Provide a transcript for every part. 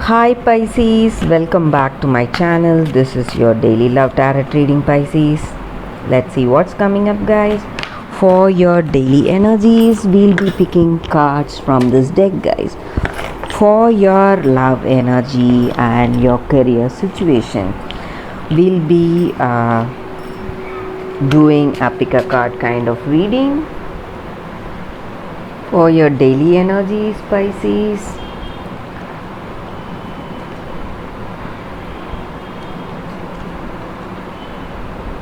Hi Pisces, welcome back to my channel. This is your daily love tarot reading, Pisces. Let's see what's coming up, guys. For your daily energies, we'll be picking cards from this deck, guys. For your love energy and your career situation, we'll be doing a pick a card kind of reading. For your daily energies, Pisces,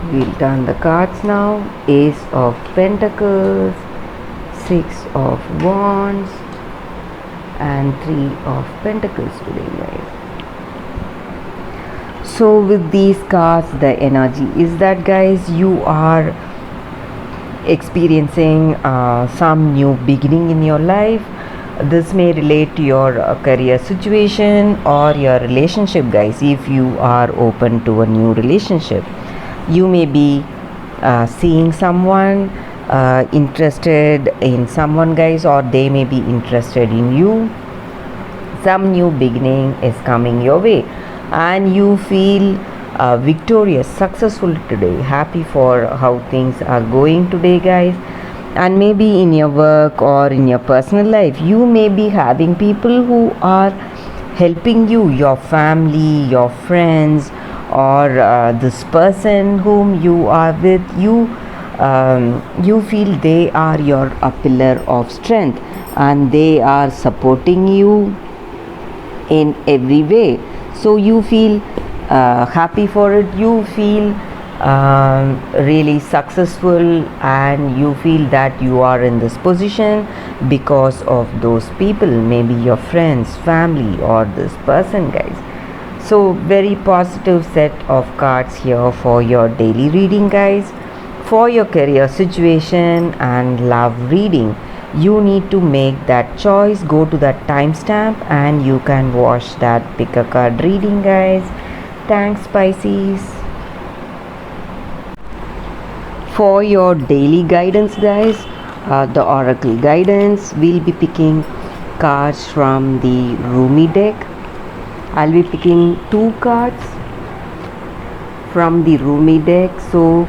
we'll turn the cards now. Ace of Pentacles, Six of Wands, and Three of Pentacles today, guys. So with these cards, the energy is that, guys, you are experiencing some new beginning in your life. This may relate to your career situation or your relationship, guys. If you are open to a new relationship, you may be seeing someone, interested in someone, guys, or they may be interested in you. Some new beginning is coming your way and you feel victorious, successful today, happy for how things are going today, guys. And maybe in your work or in your personal life, you may be having people who are helping you, your family, your friends, or this person whom you are with. You feel they are your a pillar of strength and they are supporting you in every way. So you feel happy for it. You feel really successful and you feel that you are in this position because of those people, maybe your friends, family, or this person, guys. So very positive set of cards here for your daily reading, guys. For your career situation and love reading, you need to make that choice. Go to that timestamp and you can watch that pick a card reading, guys. Thanks, Pisces. For your daily guidance, guys, the oracle guidance, we'll be picking cards from the Rumi deck. I'll be picking 2 cards from the Rumi deck. So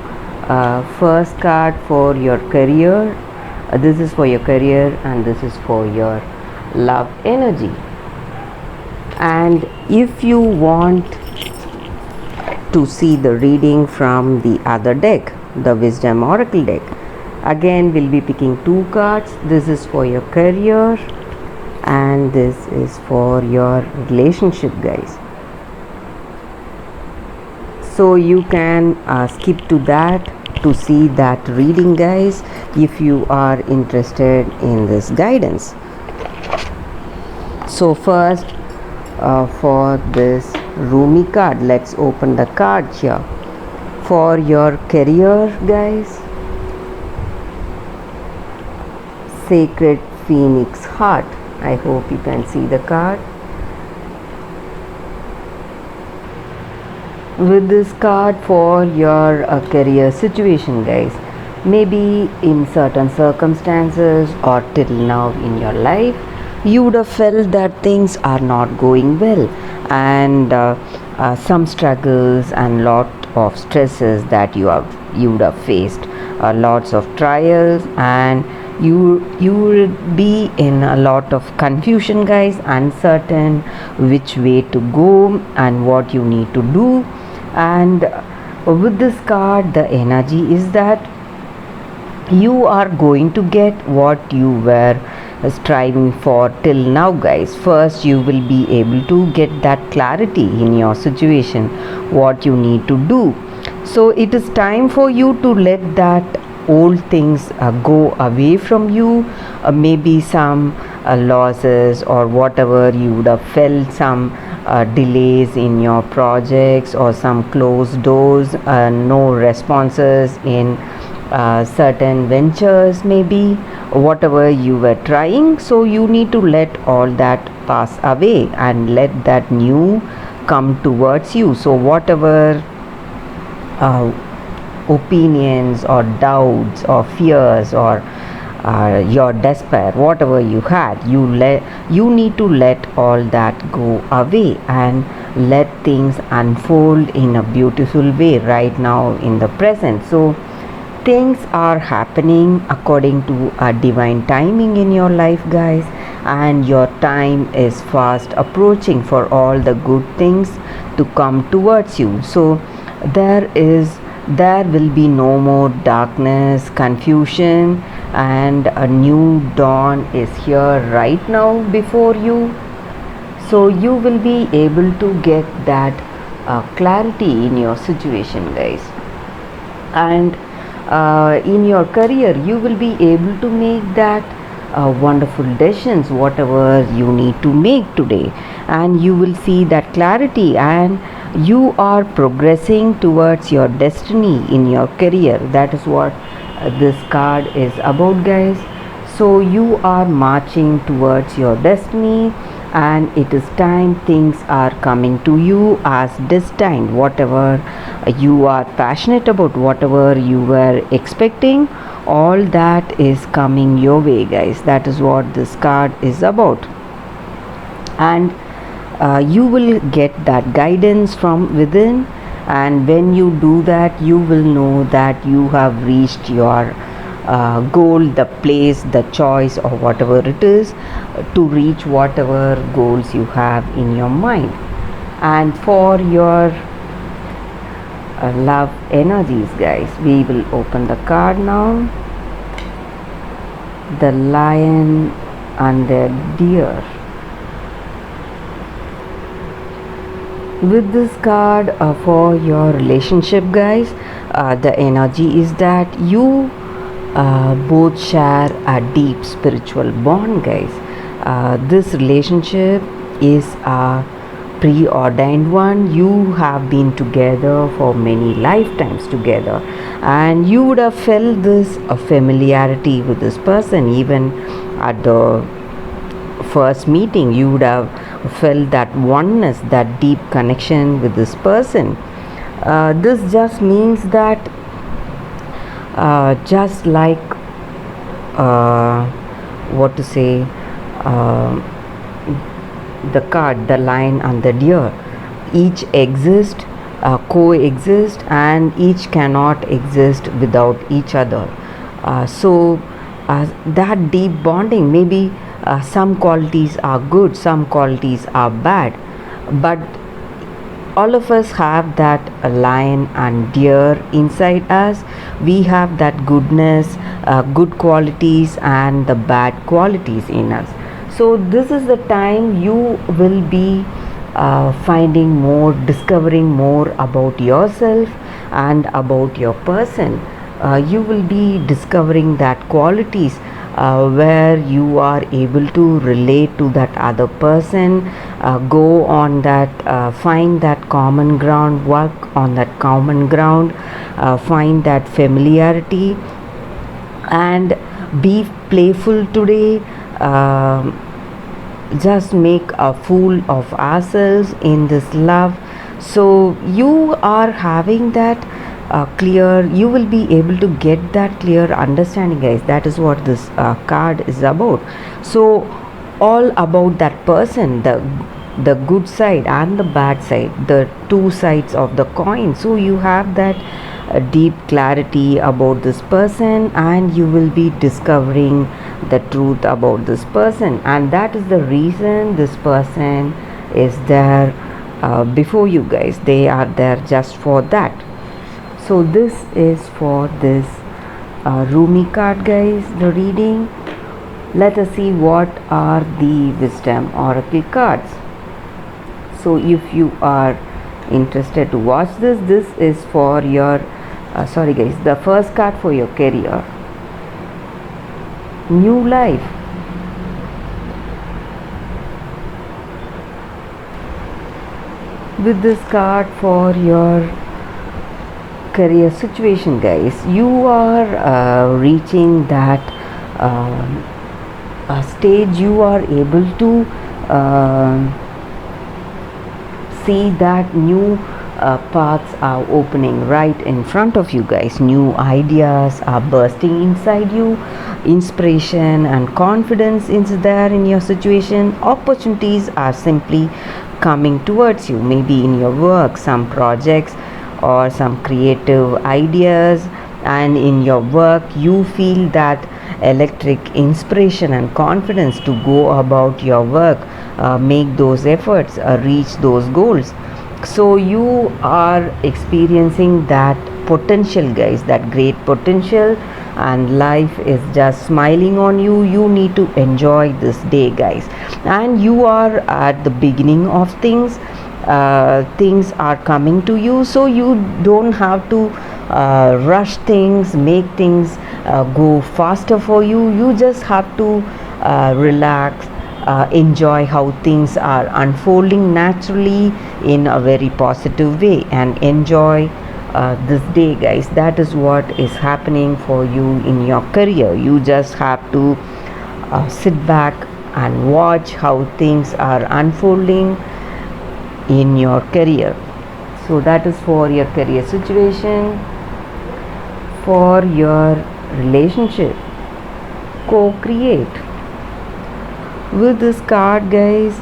first card for your career, this is for your career and this is for your love energy. And if you want to see the reading from the other deck, the Wisdom Oracle deck, again we'll be picking 2 cards. This is for your career and this is for your relationship, guys. So you can skip to that to see that reading, guys, if you are interested in this guidance. So first for this Rumi card, let's open the card here. For your career, guys, Sacred Phoenix Heart. I hope you can see the card. With this card for your career situation, guys, maybe in certain circumstances or till now in your life, you would have felt that things are not going well and some struggles and lot of stresses that you would have faced, lots of trials, and you would be in a lot of confusion, guys, uncertain which way to go and what you need to do. And with this card, the energy is that you are going to get what you were striving for till now, guys. First, you will be able to get that clarity in your situation, what you need to do. So it is time for you to let that old things go away from you. Maybe some losses or whatever, you would have felt some delays in your projects or some closed doors, no responses in certain ventures, maybe whatever you were trying. So you need to let all that pass away and let that new come towards you. So whatever opinions or doubts or fears or your despair, whatever you had, you need to let all that go away and let things unfold in a beautiful way right now in the present. So things are happening according to a divine timing in your life, guys, and your time is fast approaching for all the good things to come towards you. So there will be no more darkness, confusion, and a new dawn is here right now before you. So you will be able to get that clarity in your situation, guys. And in your career, you will be able to make that wonderful decisions, whatever you need to make today, and you will see that clarity, and you are progressing towards your destiny in your career. That is what this card is about, guys. So you are marching towards your destiny, and it is time things are coming to you as destined. Whatever you are passionate about, whatever you were expecting, all that is coming your way, guys. That is what this card is about. And you will get that guidance from within, and when you do that, you will know that you have reached your goal, the place, the choice, or whatever it is, to reach whatever goals you have in your mind. And for your love energies, guys, we will open the card now. The lion and the deer. With this card for your relationship, guys, the energy is that you both share a deep spiritual bond, guys. This relationship is a preordained one. You have been together for many lifetimes together, and you would have felt this familiarity with this person. Even at the first meeting, you would have felt that oneness, that deep connection with this person. This just means that just like what to say, the card, the lion and the deer, each exist, coexist, and each cannot exist without each other. So that deep bonding, maybe some qualities are good, some qualities are bad, but all of us have that lion and deer inside us. We have that goodness, good qualities, and the bad qualities in us. So this is the time you will be finding more, discovering more about yourself and about your person. You will be discovering that qualities where you are able to relate to that other person, go on that, find that common ground, work on that common ground, find that familiarity, and be playful today. Just make a fool of ourselves in this love. So you are having that clear, you will be able to get that clear understanding, guys. That is what this card is about. So all about that person, the good side and the bad side, the two sides of the coin. So you have that deep clarity about this person, and you will be discovering the truth about this person, and that is the reason this person is there before you, guys. They are there just for that. So this is for this Rumi card, guys, the reading. Let us see what are the wisdom oracle cards. So if you are interested to watch this is for your sorry guys, the first card for your career, new life. With this card for your career situation, guys, you are reaching that stage. You are able to see that new paths are opening right in front of you, guys. New ideas are bursting inside you. inspiration and confidence is there in your situation, opportunities are simply coming towards you, maybe in your work, some projects or some creative ideas. And in your work you feel that electric inspiration and confidence to go about your work, make those efforts, reach those goals. So you are experiencing that potential, guys, that great potential, and life is just smiling on you. You need to enjoy this day, guys, and you are at the beginning of things. Things are coming to you, so you don't have to rush things, make things go faster for you. You just have to relax, enjoy how things are unfolding naturally in a very positive way, and enjoy this day, guys. That is what is happening for you in your career. You just have to sit back and watch how things are unfolding in your career. So that is for your career situation. For your relationship, co-create with this card, guys.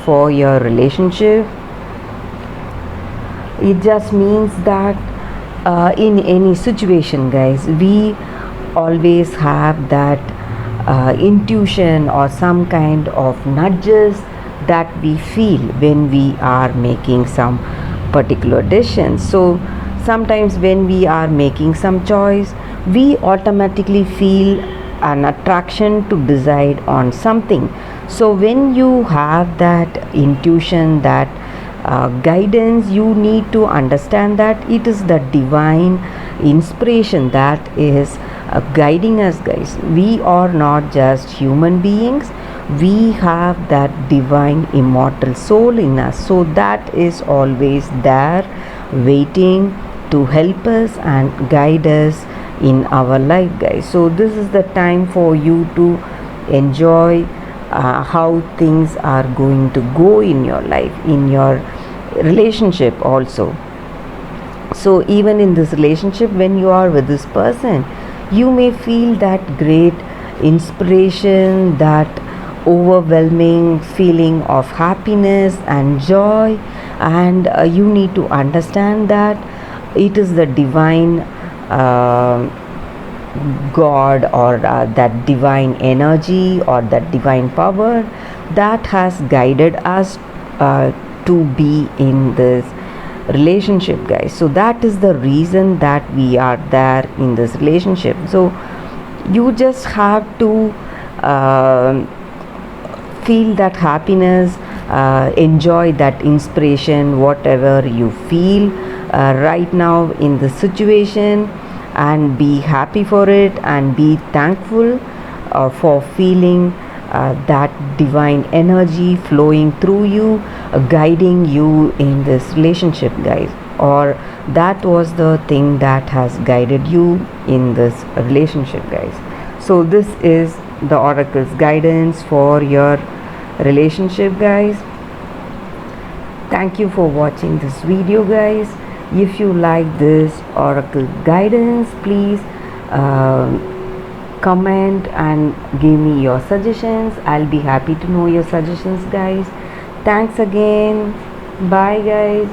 For your relationship, it just means that in any situation, guys, we always have that intuition or some kind of nudges that we feel when we are making some particular decisions. So sometimes when we are making some choice, we automatically feel an attraction to decide on something. So when you have that intuition, that guidance, you need to understand that it is the divine inspiration that is guiding us, guys. We are not just human beings, we have that divine immortal soul in us, so that is always there waiting to help us and guide us in our life, guys. So this is the time for you to enjoy how things are going to go in your life, in your relationship also. So even in this relationship, when you are with this person, you may feel that great inspiration, that overwhelming feeling of happiness and joy, and you need to understand that it is the divine God, or that divine energy, or that divine power that has guided us to be in this relationship, guys. So that is the reason that we are there in this relationship. So you just have to feel that happiness, enjoy that inspiration, whatever you feel right now in the situation, and be happy for it, and be thankful for feeling that divine energy flowing through you, guiding you in this relationship, guys, or that was the thing that has guided you in this relationship, guys. So this is the oracle's guidance for your relationship, guys. Thank you for watching this video, guys. If you like this oracle guidance, please comment and give me your suggestions. I'll be happy to know your suggestions, guys. Thanks again. Bye, guys.